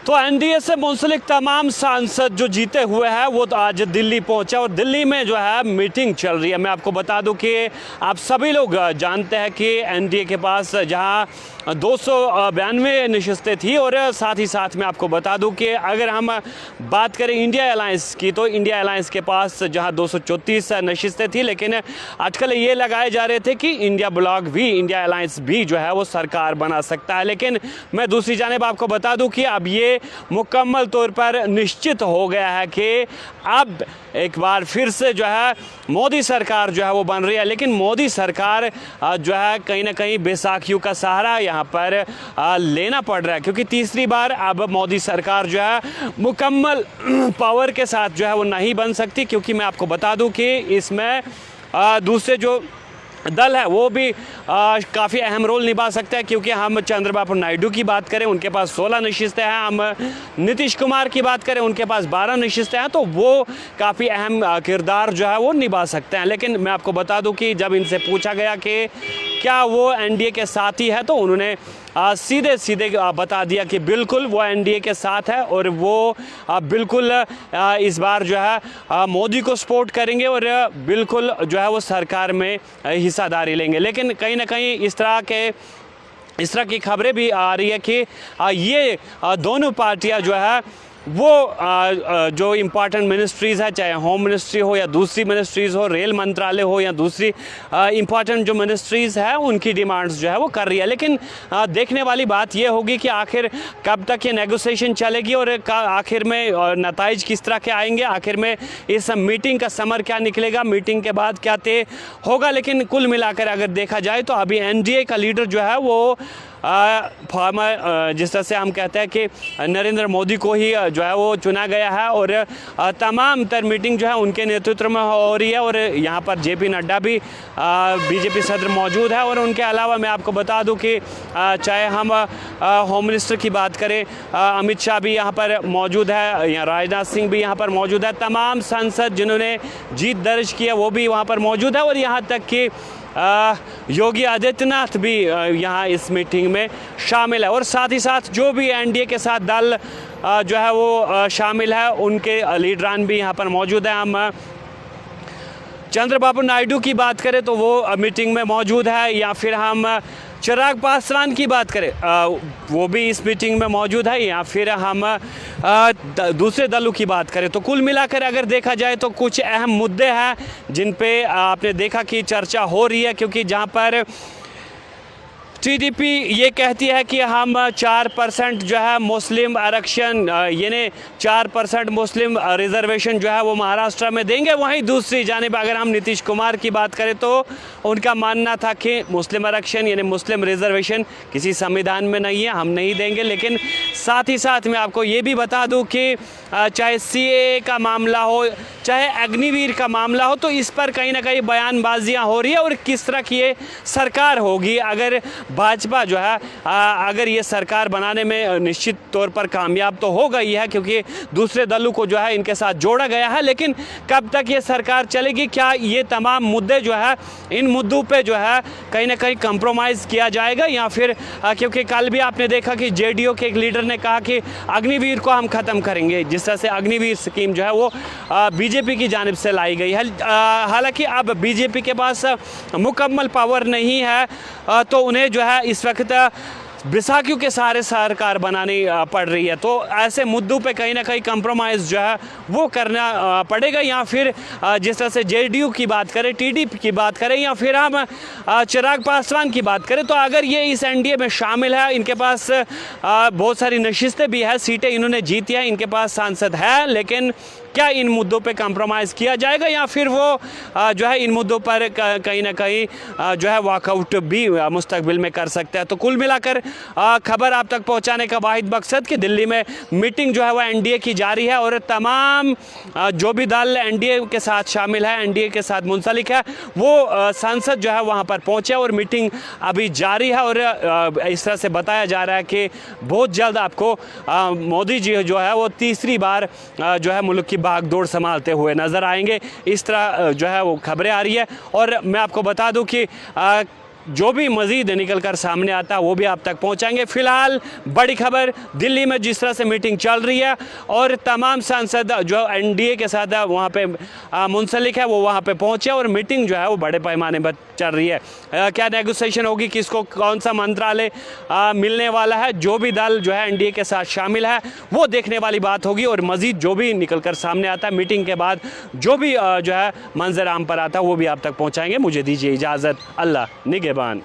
तो एनडीए से मुंसलिक तमाम सांसद जो जीते हुए हैं वो तो आज दिल्ली पहुंचे और दिल्ली में जो है मीटिंग चल रही है। मैं आपको बता दूं कि आप सभी लोग जानते हैं कि एनडीए के पास जहां 292 नशिस्तें थी और साथ ही साथ मैं आपको बता दूं कि अगर हम बात करें इंडिया अलायंस की तो इंडिया अलायंस के पास जहां 234 नशिस्तें थी, लेकिन अटकलें ये लगाए जा रहे थे कि इंडिया ब्लॉक भी, इंडिया अलायंस भी जो है वो सरकार बना सकता है। लेकिन मैं दूसरी जानिब आपको बता दूं कि अब ये मुकम्मल तौर पर निश्चित हो गया है कि अब एक बार फिर से जो है मोदी सरकार जो है वो बन रही है। लेकिन मोदी सरकार जो है कहीं ना कहीं बैसाखियों का सहारा यहाँ पर लेना पड़ रहा है, क्योंकि तीसरी बार अब मोदी सरकार जो है मुकम्मल पावर के साथ जो है वो नहीं बन सकती, क्योंकि मैं आपको बता दूं कि इसमें दूसरे जो दल है वो भी काफ़ी अहम रोल निभा सकता है। क्योंकि हम चंद्रबाबू नायडू की बात करें, उनके पास 16 नशिस्तें हैं, हम नीतीश कुमार की बात करें, उनके पास 12 नशिस्तें हैं, तो वो काफ़ी अहम किरदार जो है वो निभा सकते हैं। लेकिन मैं आपको बता दूं कि जब इनसे पूछा गया कि क्या वो एनडीए के साथ ही है, तो उन्होंने सीधे सीधे बता दिया कि बिल्कुल वो एनडीए के साथ है और वो बिल्कुल इस बार जो है मोदी को सपोर्ट करेंगे और बिल्कुल जो है वो सरकार में हिस्सेदारी लेंगे। लेकिन कहीं ना कहीं इस तरह की खबरें भी आ रही है कि ये दोनों पार्टियां जो है वो जो इम्पॉर्टेंट मिनिस्ट्रीज़ है, चाहे होम मिनिस्ट्री हो या दूसरी मिनिस्ट्रीज़ हो, रेल मंत्रालय हो या दूसरी इम्पॉर्टेंट जो मिनिस्ट्रीज़ है, उनकी डिमांड्स जो है वो कर रही है। लेकिन देखने वाली बात ये होगी कि आखिर कब तक ये नेगोशिएशन चलेगी और आखिर में नताइज किस तरह के आएंगे, आखिर में इस मीटिंग का समर क्या निकलेगा, मीटिंग के बाद क्या तय होगा। लेकिन कुल मिलाकर अगर देखा जाए तो अभी एनडीए का लीडर जो है वो फॉर्मर, जिस तरह से हम कहते हैं कि नरेंद्र मोदी को ही जो है वो चुना गया है और तमाम तर मीटिंग जो है उनके नेतृत्व में हो रही है। और यहाँ पर जेपी नड्डा भी बीजेपी सदर मौजूद है और उनके अलावा मैं आपको बता दूं कि चाहे हम होम मिनिस्टर की बात करें, अमित शाह भी यहाँ पर मौजूद है, या राजनाथ सिंह भी यहाँ पर मौजूद है, तमाम सांसद जिन्होंने जीत दर्ज की है वो भी वहाँ पर मौजूद है और यहाँ तक कि योगी आदित्यनाथ भी यहाँ इस मीटिंग में शामिल है। और साथ ही साथ जो भी एनडीए के साथ दल जो है वो शामिल है, उनके लीडरान भी यहाँ पर मौजूद है। हम चंद्रबाबू नायडू की बात करें तो वो मीटिंग में मौजूद है, या फिर हम चिराग पासवान की बात करें वो भी इस मीटिंग में मौजूद है, या फिर हम दूसरे दलों की बात करें तो कुल मिलाकर अगर देखा जाए तो कुछ अहम मुद्दे हैं जिन पे आपने देखा कि चर्चा हो रही है। क्योंकि जहां पर टीडीपी ये कहती है कि हम 4% जो है मुस्लिम आरक्षण, यानी 4% मुस्लिम रिजर्वेशन जो है वो महाराष्ट्र में देंगे, वहीं दूसरी जानिब अगर हम नीतीश कुमार की बात करें तो उनका मानना था कि मुस्लिम आरक्षण यानी मुस्लिम रिजर्वेशन किसी संविधान में नहीं है, हम नहीं देंगे। लेकिन साथ ही साथ मैं आपको ये भी बता दूं कि चाहे सीएए का मामला हो, चाहे अग्निवीर का मामला हो, तो इस पर कहीं ना कहीं बयानबाजियाँ हो रही है। और किस तरह की ये सरकार होगी अगर भाजपा जो है अगर ये सरकार बनाने में निश्चित तौर पर कामयाब तो हो गई है, क्योंकि दूसरे दलों को जो है इनके साथ जोड़ा गया है। लेकिन कब तक ये सरकार चलेगी, क्या ये तमाम मुद्दे जो है इन मुद्दों पे जो है कहीं ना कहीं कंप्रोमाइज़ किया जाएगा, या फिर क्योंकि कल भी आपने देखा कि जेडीयू के एक लीडर ने कहा कि अग्निवीर को हम ख़त्म करेंगे, जिस तरह से अग्निवीर स्कीम जो है वो बीजेपी की जानिब से लाई गई है। हालांकि अब बीजेपी के पास मुकम्मल पावर नहीं है, तो उन्हें जो है इस वक्त बैसाखियों के सहारे सरकार बनानी पड़ रही है। तो ऐसे मुद्दों पे कहीं ना कहीं कंप्रोमाइज़ जो है वो करना पड़ेगा, या फिर जिस तरह से जेडीयू की बात करें, टीडीपी की बात करें, या फिर हम चिराग पासवान की बात करें, तो अगर ये इस एनडीए में शामिल है, इनके पास बहुत सारी नशिस्तें भी है, सीटें इन्होंने जीती है, इनके पास सांसद है, लेकिन क्या इन मुद्दों पे कंप्रोमाइज़ किया जाएगा, या फिर वो जो है इन मुद्दों पर कहीं ना कहीं जो है वॉकआउट भी मुस्तकबिल में कर सकता है। तो कुल मिलाकर खबर आप तक पहुंचाने का वाहिद मकसद कि दिल्ली में मीटिंग जो है वह एनडीए की जारी है और तमाम जो भी दल एनडीए के साथ शामिल है, एनडीए के साथ मुंसलिक है, वो सांसद जो है वहाँ पर पहुँचे और मीटिंग अभी जारी है। और इस तरह से बताया जा रहा है कि बहुत जल्द आपको मोदी जी जो है वो तीसरी बार जो है मुल्क की भागदौड़ संभालते हुए नजर आएंगे, इस तरह जो है वो खबरें आ रही है। और मैं आपको बता दूं कि जो भी मजीद निकल कर सामने आता है वो भी आप तक पहुंचाएंगे। फिलहाल बड़ी खबर, दिल्ली में जिस तरह से मीटिंग चल रही है और तमाम सांसद जो एनडीए के साथ वहाँ पे मुंसलिक है वो वहाँ पे पहुँचे और मीटिंग जो है वो बड़े पैमाने पर चल रही है। क्या नेगोशिएशन होगी, किसको कौन सा मंत्रालय मिलने वाला है, जो भी दल जो है एनडीए के साथ शामिल है वो देखने वाली बात होगी। और मजीद जो भी निकल कर सामने आता है मीटिंग के बाद, जो भी जो है मंजर आम पर आता है वो भी आप तक पहुँचाएंगे। मुझे दीजिए इजाज़त, अल्लाह निगहबान।